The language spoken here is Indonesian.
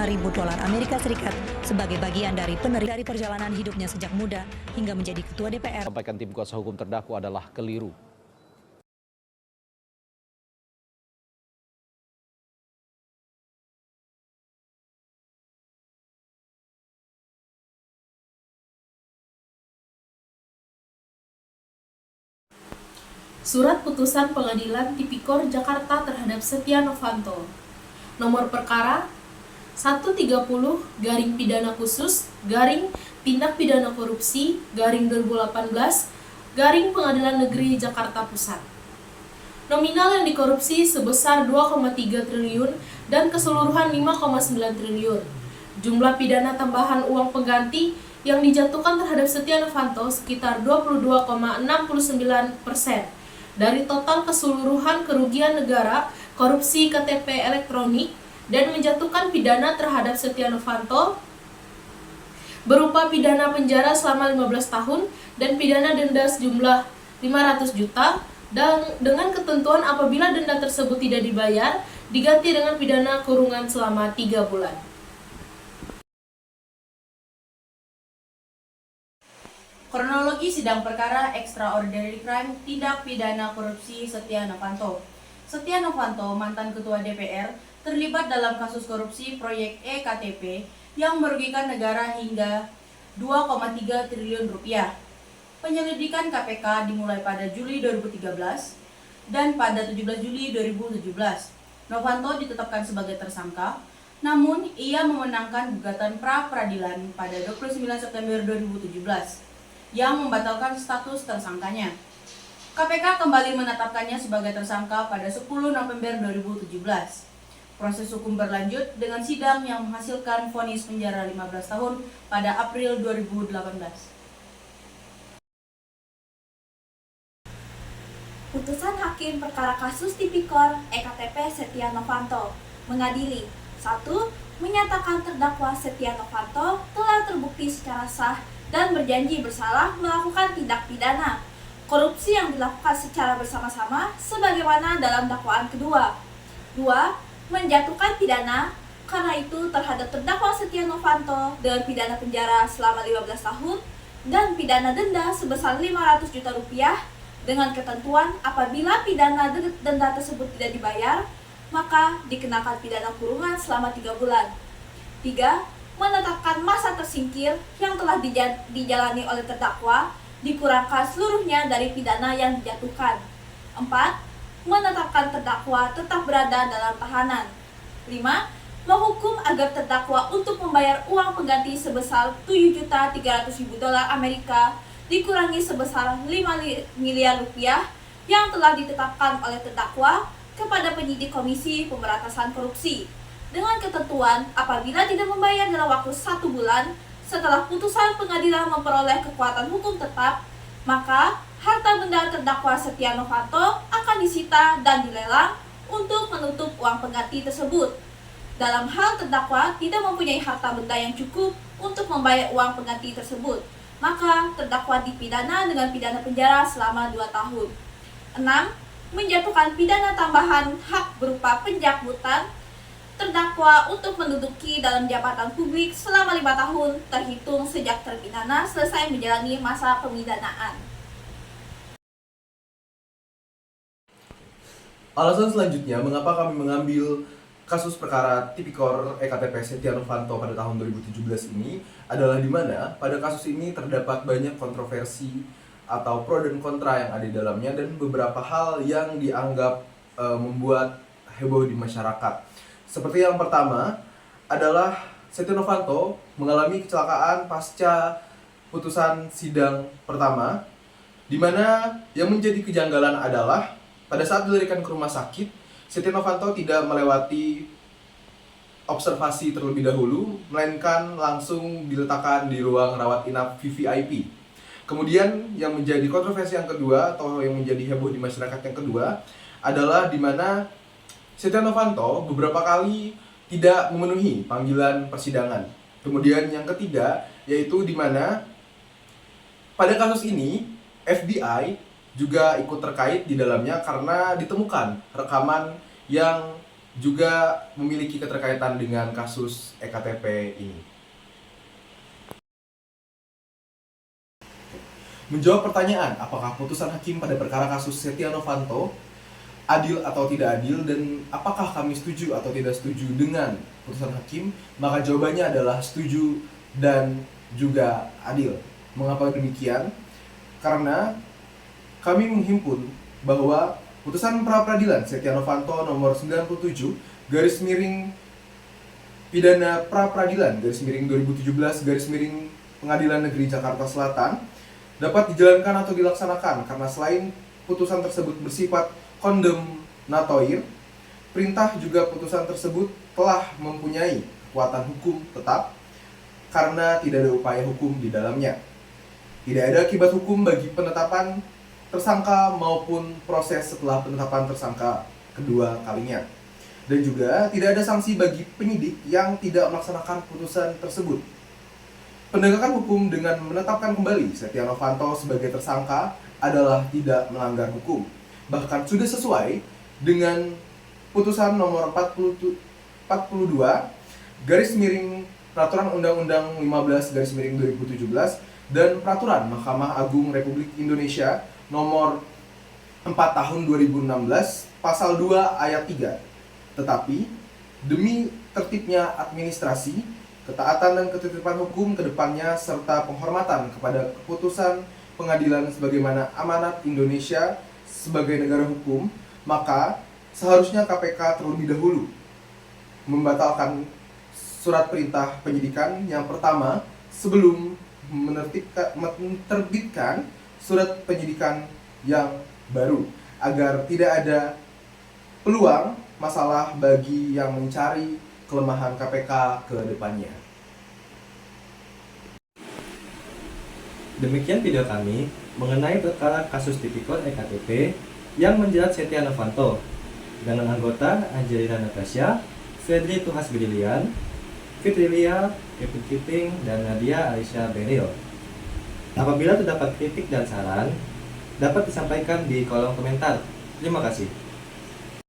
$5.000 Amerika Serikat sebagai bagian dari dari perjalanan hidupnya sejak muda hingga menjadi ketua DPR. Sampaikan tim kuasa hukum terdakwa adalah keliru. Surat Putusan Pengadilan Tipikor Jakarta terhadap Setia Novanto. Nomor perkara 130-Pidana Pidana Korupsi /2018 Pengadilan Negeri Jakarta Pusat. Nominal yang dikorupsi sebesar 2,3 triliun dan keseluruhan 5,9 triliun. Jumlah pidana tambahan uang pengganti yang dijatuhkan terhadap Setia Novanto sekitar 22,69% dari total keseluruhan kerugian negara korupsi KTP elektronik, dan menjatuhkan pidana terhadap Setia Novanto berupa pidana penjara selama 15 tahun dan pidana denda sejumlah 500 juta dan dengan ketentuan apabila denda tersebut tidak dibayar diganti dengan pidana kurungan selama 3 bulan. Kronologi sidang perkara extraordinary crime tindak pidana korupsi Setia Novanto. Setia Novanto, mantan ketua DPR, terlibat dalam kasus korupsi proyek EKTP yang merugikan negara hingga 2,3 triliun rupiah. Penyelidikan KPK dimulai pada Juli 2013 dan pada 17 Juli 2017. Novanto ditetapkan sebagai tersangka, namun ia memenangkan gugatan pra-peradilan pada 29 September 2017. Yang membatalkan status tersangkanya. KPK kembali menetapkannya sebagai tersangka pada 10 November 2017. Proses hukum berlanjut dengan sidang yang menghasilkan vonis penjara 15 tahun pada April 2018. Putusan Hakim Perkara Kasus Tipikor EKTP Setia Novanto mengadili 1. Menyatakan terdakwa Setia Novanto telah terbukti secara sah dan berjanji bersalah melakukan tindak pidana korupsi yang dilakukan secara bersama-sama sebagaimana dalam dakwaan kedua. 2. Menjatuhkan pidana karena itu terhadap terdakwa Setia Novanto dengan pidana penjara selama 15 tahun dan pidana denda sebesar 500 juta rupiah dengan ketentuan apabila pidana denda tersebut tidak dibayar maka dikenakan pidana kurungan selama 3 bulan. 3. Menetapkan masa tersingkir yang telah dijalani oleh terdakwa dikurangkan seluruhnya dari pidana yang dijatuhkan. 4. Menetapkan terdakwa tetap berada dalam tahanan. 5. Menghukum agar terdakwa untuk membayar uang pengganti sebesar $7.300.000 Amerika dikurangi sebesar 5 miliar rupiah yang telah ditetapkan oleh terdakwa kepada penyidik Komisi Pemberantasan Korupsi. Dengan ketentuan apabila tidak membayar dalam waktu 1 bulan setelah putusan pengadilan memperoleh kekuatan hukum tetap, maka harta benda terdakwa Setia Novanto akan disita dan dilelang untuk menutup uang pengganti tersebut. Dalam hal terdakwa tidak mempunyai harta benda yang cukup untuk membayar uang pengganti tersebut, maka terdakwa dipidana dengan pidana penjara selama 2 tahun. 6. Menjatuhkan pidana tambahan hak berupa pencabutan terdakwa untuk menduduki dalam jabatan publik selama 5 tahun terhitung sejak terpidana selesai menjalani masa pemidanaan. Alasan selanjutnya mengapa kami mengambil kasus perkara Tipikor EKTP Setia Novanto pada tahun 2017 ini adalah di mana pada kasus ini terdapat banyak kontroversi atau pro dan kontra yang ada di dalamnya dan beberapa hal yang dianggap membuat heboh di masyarakat. Seperti yang pertama adalah Setia Novanto mengalami kecelakaan pasca putusan sidang pertama, di mana yang menjadi kejanggalan adalah pada saat dilarikan ke rumah sakit, Setia Novanto tidak melewati observasi terlebih dahulu, melainkan langsung diletakkan di ruang rawat inap VVIP. Kemudian yang menjadi kontroversi yang kedua atau yang menjadi heboh di masyarakat yang kedua adalah di mana Setia Novanto beberapa kali tidak memenuhi panggilan persidangan. Kemudian yang ketiga yaitu di mana pada kasus ini FBI juga ikut terkait di dalamnya karena ditemukan rekaman yang juga memiliki keterkaitan dengan kasus EKTP ini. Menjawab pertanyaan, apakah putusan hakim pada perkara kasus Setia Novanto adil atau tidak adil, dan apakah kami setuju atau tidak setuju dengan putusan hakim, maka jawabannya adalah setuju dan juga adil. Mengapa demikian? Karena kami menghimpun bahwa putusan pra-peradilan Setia Novanto nomor 97 garis miring pidana pra-peradilan garis miring 2017 garis miring Pengadilan Negeri Jakarta Selatan dapat dijalankan atau dilaksanakan karena selain putusan tersebut bersifat kondemnatoir, perintah juga putusan tersebut telah mempunyai kekuatan hukum tetap karena tidak ada upaya hukum di dalamnya. Tidak ada akibat hukum bagi penetapan tersangka maupun proses setelah penetapan tersangka kedua kalinya. Dan juga tidak ada sanksi bagi penyidik yang tidak melaksanakan putusan tersebut. Penegakan hukum dengan menetapkan kembali Setia Novanto sebagai tersangka adalah tidak melanggar hukum. Bahkan sudah sesuai dengan putusan nomor 42 garis miring Peraturan Undang-Undang 15 garis miring 2017 dan Peraturan Mahkamah Agung Republik Indonesia nomor 4 tahun 2016 pasal 2 ayat 3. Tetapi demi tertibnya administrasi, ketaatan dan ketitipan hukum ke depannya serta penghormatan kepada keputusan pengadilan sebagaimana amanat Indonesia sebagai negara hukum, maka seharusnya KPK terlebih dahulu membatalkan surat perintah penyidikan yang pertama sebelum menerbitkan surat penyidikan yang baru, agar tidak ada peluang masalah bagi yang mencari kelemahan KPK ke depannya. Demikian video kami mengenai perkara kasus tipikor EKTP yang menjerat Setia Novanto dengan anggota Angelina Natasha, Fedri Tuhas Brilian, Fitrilia, Kevin Kiting, dan Nadia Aisyah Beril. Apabila terdapat kritik dan saran, dapat disampaikan di kolom komentar. Terima kasih.